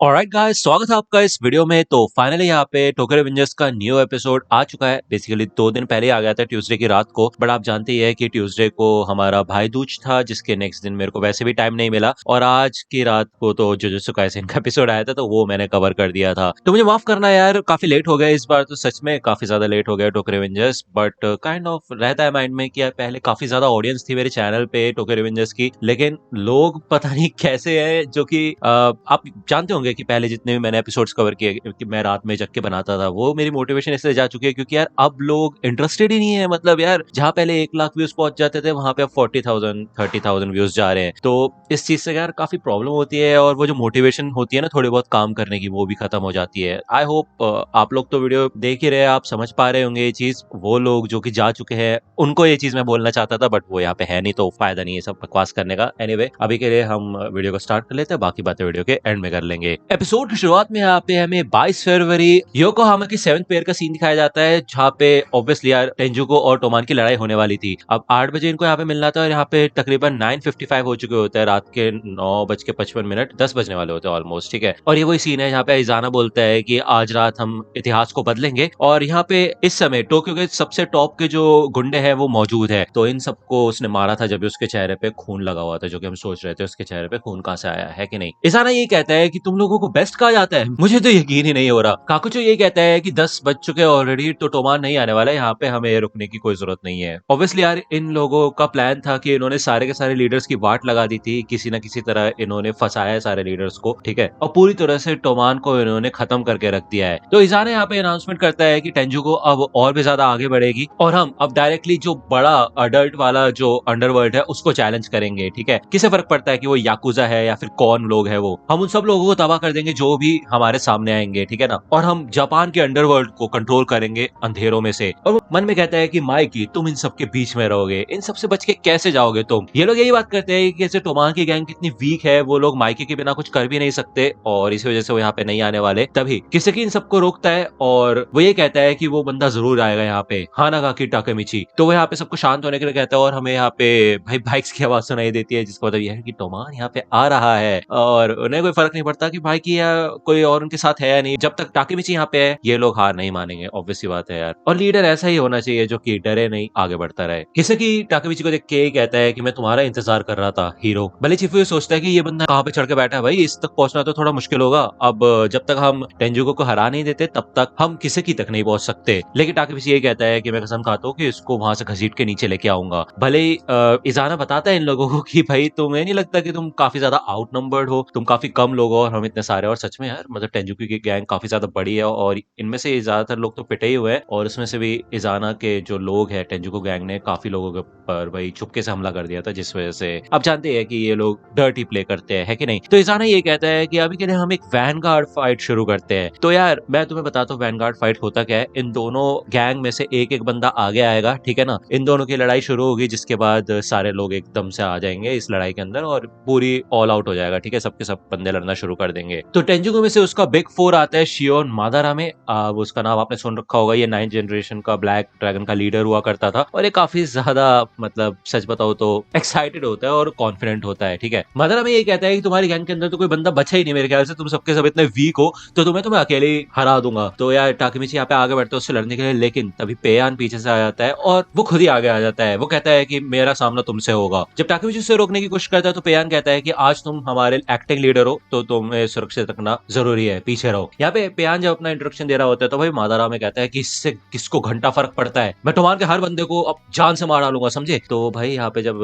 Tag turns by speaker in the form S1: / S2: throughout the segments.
S1: Alright guys, स्वागत है आपका इस वीडियो में। तो फाइनली यहाँ पे टोक्यो रिवेंजर्स का न्यू एपिसोड आ चुका है। बेसिकली 2 दिन पहले आ गया था, ट्यूसडे की रात को। बट आप जानते ही है कि ट्यूसडे को हमारा भाई दूज था, जिसके नेक्स्ट दिन मेरे को वैसे भी टाइम नहीं मिला। और आज की रात को तो जुजुत्सु काइसेन का एपिसोड आया था, तो वो मैंने कवर कर दिया था। तो मुझे माफ करना यार, काफी लेट हो गया इस बार। तो सच में काफी ज्यादा लेट हो गया Tokyo Revengers. But kind of रहता है माइंड में कि यार पहले काफी ज्यादा ऑडियंस थी मेरे चैनल पे टोक्यो रिवेंजर्स की, लेकिन लोग पता नहीं कैसे है, जो कि आप जानते होंगे कि पहले जितने भी मैंने एपिसोड्स कवर किए कि मैं रात में जग के बनाता था, वो मेरी मोटिवेशन इसलिए जा चुकी है क्योंकि यार अब लोग इंटरेस्टेड ही नहीं है। मतलब यार जहां पहले 1 लाख व्यूज पहुंच जाते थे, वहां पे अब 40,000 30,000 व्यूज जा रहे हैं। तो इस चीज से यार काफी प्रॉब्लम होती है, और वो जो मोटिवेशन होती है ना थोड़ी बहुत काम करने की, वो भी खत्म हो जाती है। आई होप आप लोग तो वीडियो देख ही रहे हैं, आप समझ पा रहे होंगे ये चीज। वो लोग जो कि जा चुके हैं उनको ये चीज मैं बोलना चाहता था, बट वो यहाँ पे है नहीं, तो फायदा नहीं है सब बकवास करने का। एनीवे, अभी के लिए हम वीडियो को स्टार्ट कर लेते हैं, बाकी बातें वीडियो के एंड में कर लेंगे। एपिसोड की शुरुआत में यहाँ पे हमें 22 फरवरी योकोहामा की 7th पेयर का सीन दिखाया जाता है, जहाँ पे ऑब्वियसली यार टेंजुको और टोमान की लड़ाई होने वाली थी। अब 8 बजे इनको यहाँ पे मिलना था, और यहाँ पे तकरीबन 9:55 हो चुके होते हैं, रात के 9:55, 10 बजने वाले होते हैं ऑलमोस्ट। ठीक है, और ये वही सीन है जहाँ पे इजाना बोलता है कि आज रात हम इतिहास को बदलेंगे। और यहाँ पे इस समय टोक्यो के सबसे टॉप के जो गुंडे हैं वो मौजूद है। तो इन सबको उसने मारा था जब भी उसके चेहरे पे खून लगा हुआ था, जो कि हम सोच रहे थे उसके चेहरे पे खून कहाँ से आया है कि नहीं। इजाना ये कहता है कि तुम लोगों को बेस्ट कहा जाता है, मुझे तो यकीन ही नहीं हो रहा। काकुचो ये कहता है कि 10 बज चुके ऑलरेडी, तो टोमान नहीं आने वाला है, यहाँ पे हमें रुकने की कोई जरूरत नहीं है। ऑब्वियसली यार इन लोगों का प्लान था कि इन्होंने सारे के सारे लीडर्स की वाट लगा दी थी, किसी ना किसी तरह इन्होंने फंसाया है सारे लीडर्स को। ठीक है, और पूरी तरह से टोमान को इन्होंने खत्म करके रख दिया है। तो इजाना यहाँ पे अनाउंसमेंट करता है कि टेंजुको अब और भी ज्यादा आगे बढ़ेगी, और हम अब डायरेक्टली जो बड़ा अडल्ट वाला जो अंडरवर्ल्ड है उसको चैलेंज करेंगे। ठीक है, किसे फर्क पड़ता है कि वो याकुजा है या फिर कौन लोग है, वो हम उन सब लोगों को तबाह कर देंगे जो भी हमारे सामने आएंगे। ठीक है ना, और हम जापान के अंडरवर्ल्ड को कंट्रोल करेंगे अंधेरों में से। और वो मन में कहता है कि माइकी, तुम इन सब के बीच में रहोगे, इन सब से बच के कैसे जाओगे तुम। ये लोग यही बात करते हैं कि कैसे टोमान की गैंग कितनी वीक है, वो लोग माइकी के बिना कुछ कर भी नहीं सकते, और इसी वजह से वो यहाँ पे नहीं आने वाले। तभी किसकी इन सबको रोकता है, और वो ये कहता है कि वो बंदा जरूर आएगा यहाँ पे, हानागाकी टाकेमिची। तो वो यहाँ पे सबको शांत होने के लिए कहता है, और हमें यहाँ पे भाई बाइक्स की आवाज सुनाई देती है, जिसका मतलब यह है कि टोमान यहाँ पे आ रहा है। और उन्हें कोई फर्क नहीं पड़ता कि भाई की या कोई और उनके साथ है या नहीं, जब तक टाकेमिची यहाँ पे है ये लोग हार नहीं मानेंगे। ऑब्वियस सी बात है यार, और लीडर ऐसा ही होना चाहिए जो कि डरे नहीं, आगे बढ़ता रहे। किसी की टाकेमिची को देख के कहता है कि मैं तुम्हारा इंतजार कर रहा था हीरो। भले चिफू सोचता है कि ये बंदा कहाँ पे चढ़ के बैठा है, भाई इस तक पहुंचना तो थोड़ा मुश्किल होगा। अब जब तक हम टेंजुको को हरा नहीं देते तब तक हम किसी की तक नहीं पहुंच सकते। लेकिन टाकेमिची ये कहता है कि मैं कसम खाता हूँ कि इसको वहां से घसीट के नीचे लेके आऊंगा। भले ही इजाना बताता है इन लोगों को कि भाई तुम्हें नहीं लगता कि तुम काफी ज्यादा आउटनंबर्ड हो, तुम काफी कम लोग हो और हम इतने सारे। और सच में यार मतलब टेंजुकी की गैंग काफी ज्यादा बड़ी है, और इनमें से ज्यादातर लोग तो पिटे ही हुए हैं, और उसमें से भी इजाना के जो लोग हैं टेंजुको गैंग ने काफी लोगों के ऊपर भाई चुपके से हमला कर दिया था, जिस वजह से आप जानते हैं कि ये लोग डर्टी प्ले करते हैं, है कि नहीं। तो इजाना ये कहता है कि अभी के लिए हम एक वैनगार्ड फाइट शुरू करते हैं। तो यार मैं तुम्हें बताता हूँ वैनगार्ड फाइट होता क्या है। इन दोनों गैंग में से एक एक बंदा आगे आएगा, ठीक है ना, इन दोनों की लड़ाई शुरू होगी, जिसके बाद सारे लोग एकदम से आ जाएंगे इस लड़ाई के अंदर, और पूरी ऑल आउट हो जाएगा। ठीक है, सबके सब बंदे लड़ना शुरू कर देंगे। तो टेंजुको में से उसका बिग 4 आता है शियोन मादारा में। उसका नाम आपने सुन रखा होगा, ये 9th जनरेशन का ब्लैक ड्रैगन का लीडर हुआ करता था, और ये काफी ज्यादा मतलब सच बताओ तो एक्साइटेड होता है और कॉन्फिडेंट होता है। ठीक है, मादारा में ये कहता है कि तुम्हारी गैंग के अंदर तो कोई बंदा बचा ही नहीं, मेरे ख्याल से तुम सबके सब इतने वीक हो, तो तुम्हें अकेले ही हरा दूंगा। तो यार टाकेमिची यहाँ पे आगे बढ़ते हैं उससे लड़ने के लिए, लेकिन तभी पेयान पीछे से आ जाता है और वो खुद ही आगे आ जाता है। वो कहता है कि मेरा सामना तुमसे होगा। जब टाकेमिची उसे रोकने की कोशिश करता है तो पेयान कहता है कि आज तुम हमारे एक्टिंग लीडर हो, तो तुम्हें सुरक्षित रखना जरूरी है, पीछे रहो। यहाँ पे पेयान जब अपना इंट्रोडक्शन दे रहा होता है तो भाई मादारा में कहता है कि इससे किसको घंटा फर्क पड़ता है, मैं टोमान के हर बंदे को अब जान से मार डालूंगा, समझे। तो भाई यहाँ पे जब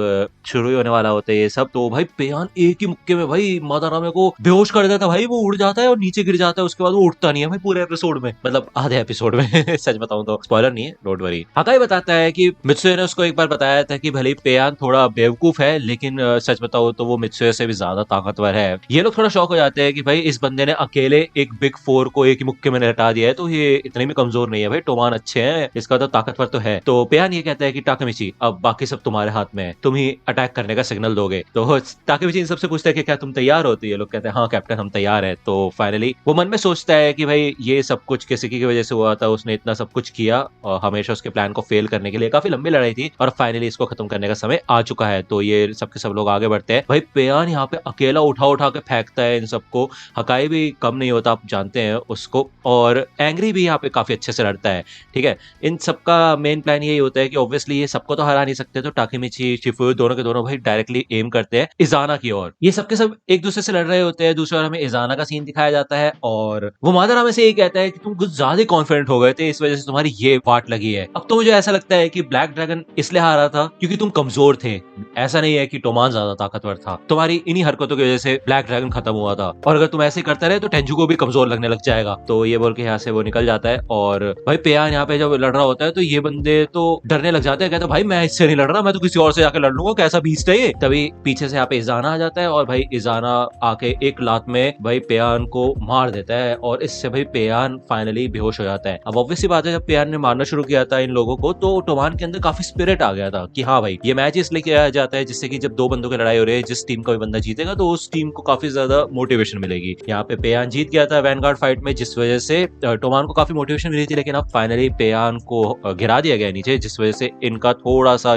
S1: शुरू ही होने वाला होता है ये सब, तो भाई पेयान एक ही मुक्के में भाई मादारा में को बेहोश कर देता है। भाई वो उड़ जाता है और नीचे गिर जाता है, उसके बाद वो उठता नहीं है भाई पूरे एपिसोड में, मतलब आधे एपिसोड में सच बताऊं तो स्पॉइलर नहीं है, डोंट वरी। हकाई बताता है कि मित्सुए ने उसको एक बार बताया था कि भले पेयान थोड़ा बेवकूफ है, लेकिन सच बताओ तो वो मित्सुए से भी ज्यादा ताकतवर है। ये लोग थोड़ा शौक हो जाते हैं कि भाई इस बंदे ने अकेले एक बिग 4 को एक ही मुक्के में हटा दिया है, तो ये इतने भी कमजोर नहीं है भाई, टोमान अच्छे हैं, इसका तो ताकतवर तो है। तो पेयान ये कहता है कि टाकेमिची अब बाकी सब तुम्हारे हाथ में है, तुम ही अटैक करने का सिग्नल दोगे। तो टाकेमिची इन सबसे पूछता है कि क्या तुम तैयार हो, तो ये लोग कहते हैं हाँ कैप्टन हम तैयार है। तो फाइनली वो मन में सोचता है कि भाई ये सब कुछ किसी की वजह से हुआ था, उसने इतना सब कुछ किया और हमेशा उसके प्लान को फेल करने के लिए काफी लंबी लड़ाई थी, और फाइनली इसको खत्म करने का समय आ चुका है। तो ये सबके सब लोग आगे बढ़ते हैं। भाई पेयान यहाँ पे अकेला उठा उठा के फेंकता है इन सबको, तो हकाई भी कम नहीं होता, आप जानते हैं उसको, और एंग्री भी यहाँ पे काफी अच्छे से लड़ता है। ठीक है, इन सबका मेन प्लान यही होता है कि ऑब्वियसली ये सबको तो हरा नहीं सकते, तो टाकेमिची शिफुयो दोनों के दोनों भाई डायरेक्टली एम करते हैं इजाना की ओर। ये सबके सब एक दूसरे से लड़ रहे होते हैं। दूसरी ओर हमें इजाना का सीन दिखाया जाता है और वो मादरा में से यही कहता है कि तुम कुछ ज्यादा कॉन्फिडेंट हो गए थे, इस वजह से तुम्हारी ये वाट लगी है। अब तो मुझे ऐसा लगता है कि ब्लैक ड्रैगन इसलिए हारा था क्योंकि तुम कमजोर थे, ऐसा नहीं है कि टोमान ज्यादा ताकतवर था। तुम्हारी इन्हीं हरकतों की वजह से ब्लैक ड्रैगन खत्म हुआ था, और अगर तुम ऐसे ही करते रहे तो टेंजू को भी कमजोर लगने लग जाएगा। तो ये बोल के यहाँ से वो निकल जाता है। और भाई पेयान यहाँ पे जब लड़ रहा होता है तो ये बंदे तो डरने लग जाते हैं, कहते भाई मैं इससे नहीं लड़ रहा, मैं तो किसी और से जाकर लड़ लूंगा, कैसा बीस्ट है ये। तभी पीछे से यहाँ पे इजाना आ जाता है और भाई इजाना आके एक लात में भाई पेयान को मार देता है, और इससे भाई पेयान फाइनली बेहोश हो जाता है। अब ऑब्वियसली बात है, जब पेयान ने मारना शुरू किया था इन लोगों को तो टोमान के अंदर काफी स्पिरिट आ गया था कि हाँ भाई ये मैच इसलिए किया जाता है जिससे कि जब दो बंदों की लड़ाई हो रही है, जिस टीम का भी बंदा जीतेगा तो उस टीम को काफी ज्यादा मोटिवेशन मिलेगी। यहाँ पे पेयान जीत गया था वैनगार्ड फाइट में, जिस वजह से टोमान को काफी मोटिवेशन मिली थी, लेकिन अब फाइनली पेयान को गिरा दिया गया नीचे, जिस वजह से इनका थोड़ा सा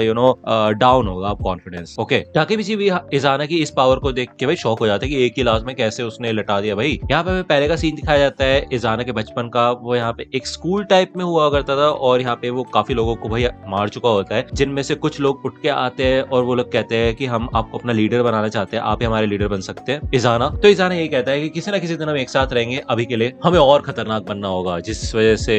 S1: डाउन होगा अब कॉन्फिडेंस। ओके, टाकेमिची भी इजाना की इस पावर को देख के भाई शॉक हो जाता है कि एक ही लास्ट में कैसे उसने लटा दिया भाई। यहाँ पे हमें पहले का सीन दिखाया जाता है इजाना के बचपन का। वो यहाँ पे एक स्कूल टाइप में हुआ करता था और यहाँ पे वो काफी लोगों को भाई मार चुका होता है, जिनमें से कुछ लोग उठ के आते हैं और वो लोग कहते हैं कि हम आपको अपना लीडर बनाना चाहते हैं, आप ही हमारे लीडर बन सकते हैं इजाना। तो इजाना यही कहता है कि किसी ना किसी दिन हम एक साथ रहेंगे, अभी के लिए हमें और खतरनाक बनना होगा, जिस वजह से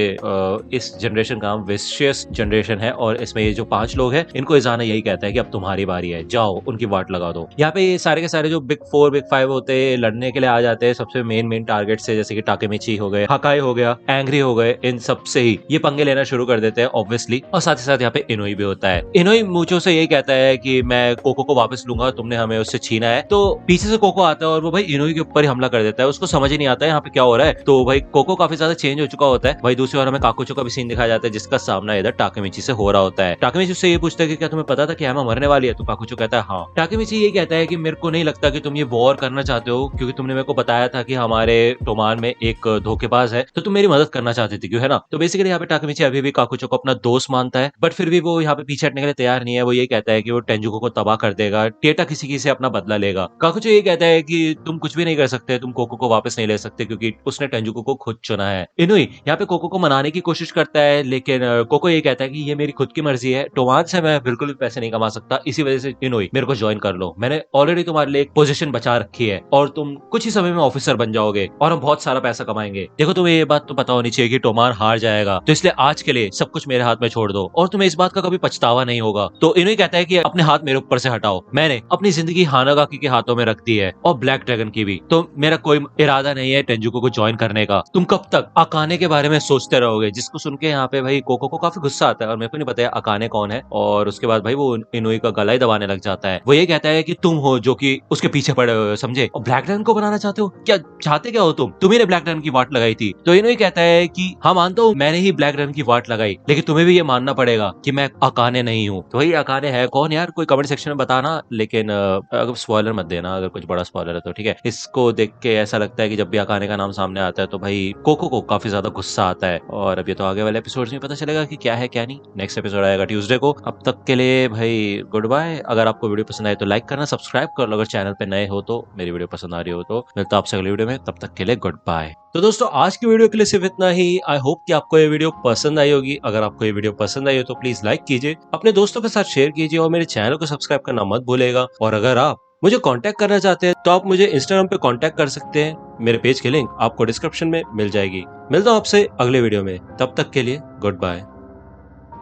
S1: इस जनरेशन का नाम विशियस जनरेशन है। और इसमें ये जो 5 लोग हैं इनको इजाना यही कहता है कि अब तुम्हारी बारी है, जाओ उनकी वाट लगा दो। यहाँ पे ये सारे के सारे जो बिग 4 बिग 5 होते हैं लड़ने के लिए आ जाते हैं सबसे मेन टारगेट से, जैसे कि टाकेमिची हो गए, हकाई हो गया, एंग्री हो गए, इन सब से ही ये पंगे लेना शुरू कर देते हैं ऑब्वियसली। और साथ ही साथ यहाँ पे इनोई भी होता है। इनोई मूचो से यही कहता है कि मैं कोको को वापस लूंगा, तुमने हमें उससे छीना है। तो पीछे से कोको आता है और वो भाई इनोई के ऊपर ही हमला कर देता है, उसको समझ ही नहीं आता है यहाँ पे क्या हो रहा है। तो भाई कोको काफी ज्यादा चेंज हो चुका होता है। भाई दूसरी ओर हमें काकुचो का भी सीन दिखाया जाता है, जिसका सामना इधर टाकेमिची से हो रहा होता है। टाकेमिची उससे ये पूछता है कि क्या तुम्हें पता था कि एमा मरने वाली है? तो काकुचो कहता है हाँ। टाकेमिची ये कहता है कि मेरे को नहीं लगता कि तुम ये वॉर करना चाहते हो, क्योंकि तुमने मेरे को बताया था कि हमारे टोमान में एक धोखेबाज है, तो तुम मेरी मदद करना चाहती थी, क्यों, है ना? तो बेसिकली यहाँ पे टाकेमिची अभी भी काकुचो को अपना दोस्त मानता है, बट फिर भी वो यहाँ पे पीछे हटने के लिए तैयार नहीं है। वो ये कहता है कि वो टेंजुको को तबाह कर देगा, टेटा किसी से अपना बदला लेगा। काकुचो ये कहता है कि तुम कुछ भी नहीं कर सकते, तुम कोको को वापस नहीं ले सकते, क्योंकि उसने टेंजुको को खुद चुना है। इनुई यहाँ पे कोको को मनाने की कोशिश करता है, लेकिन कोको ये कहता है कि ये मेरी खुद की मर्जी है, टोमान से मैं बिल्कुल भी पैसे नहीं कमा सकता, इसी वजह से इनुई मेरे को ज्वाइन कर लो, मैंने ऑलरेडी तुम्हारे लिए एक पोजीशन बचा रखी है और तुम कुछ ही समय में ऑफिसर बन जाओगे और हम बहुत सारा पैसा कमाएंगे। देखो तुम्हें ये बात तो पता होनी चाहिए कि टोमान हार जाएगा, तो इसलिए आज के लिए सब कुछ मेरे हाथ में छोड़ दो और तुम्हें इस बात का कभी पछतावा नहीं होगा। तो इनुई कहता है कि अपने हाथ मेरे ऊपर से हटाओ, मैंने अपनी जिंदगी हानागाकी के हाथों में रख दी है और ब्लैक ड्रैगन की भी, तो मेरा कोई इरादा नहीं है टेंजुको को ज्वाइन करने का। तुम कब तक अकाने के बारे में सोचते रहोगे? जिसको सुन के यहाँ पे भाई कोको को काफी गुस्सा आता है और मेरे को नहीं पता है अकाने कौन है। और उसके बाद भाई वो इनुई का गला ही दबाने लग जाता है। वो ये कहता है कि तुम हो जो कि उसके पीछे पड़े हुए हो, समझे? और ब्लैक ड्रैगन को बनाना चाहते हो? क्या चाहते क्या हो तुम्ही ने ब्लैक ड्रैगन की वाट लगाई थी। तो इनुई कहता है कि हाँ मानता हूँ मैंने ही ब्लैक ड्रैगन की वाट लगाई, लेकिन तुम्हें भी ये मानना पड़ेगा कि मैं अकाने नहीं हूँ। तो वही अकाने है कौन यार? कोई कमेंट सेक्शन में बताना, लेकिन अगर स्पॉइलर मत देना, अगर कुछ बड़ा स्पॉइलर है तो ठीक है। इसको देख के ऐसा लगता है कि जब भी अकाने का नाम सामने आता है तो भाई कोको को काफी ज्यादा गुस्सा आता है। और अब ये तो आगे वाले एपिसोड्स में पता चलेगा कि क्या है क्या नहीं। नेक्स्ट एपिसोड आएगा ट्यूसडे को। अब तक के लिए भाई गुड बाय। अगर आपको वीडियो पसंद आए तो लाइक करना, सब्सक्राइब कर लो अगर चैनल पे नए हो तो, मेरी वीडियो पसंद आ रही हो तो। मिलता आपसे अगली वीडियो में, तब तक के लिए गुड बाय। तो दोस्तों आज की वीडियो के लिए सिर्फ इतना ही। आई होप कि आपको ये वीडियो पसंद आई होगी। अगर आपको ये वीडियो पसंद आई हो तो प्लीज लाइक कीजिए, अपने दोस्तों के साथ शेयर कीजिए और मेरे चैनल को सब्सक्राइब करना मत भूलेगा। और अगर आप मुझे कांटेक्ट करना चाहते हैं तो आप मुझे इंस्टाग्राम पे कांटेक्ट कर सकते हैं, मेरे पेज की लिंक आपको डिस्क्रिप्शन में मिल जाएगी। मिलता हूं आपसे अगले वीडियो में, तब तक के लिए गुड बाय।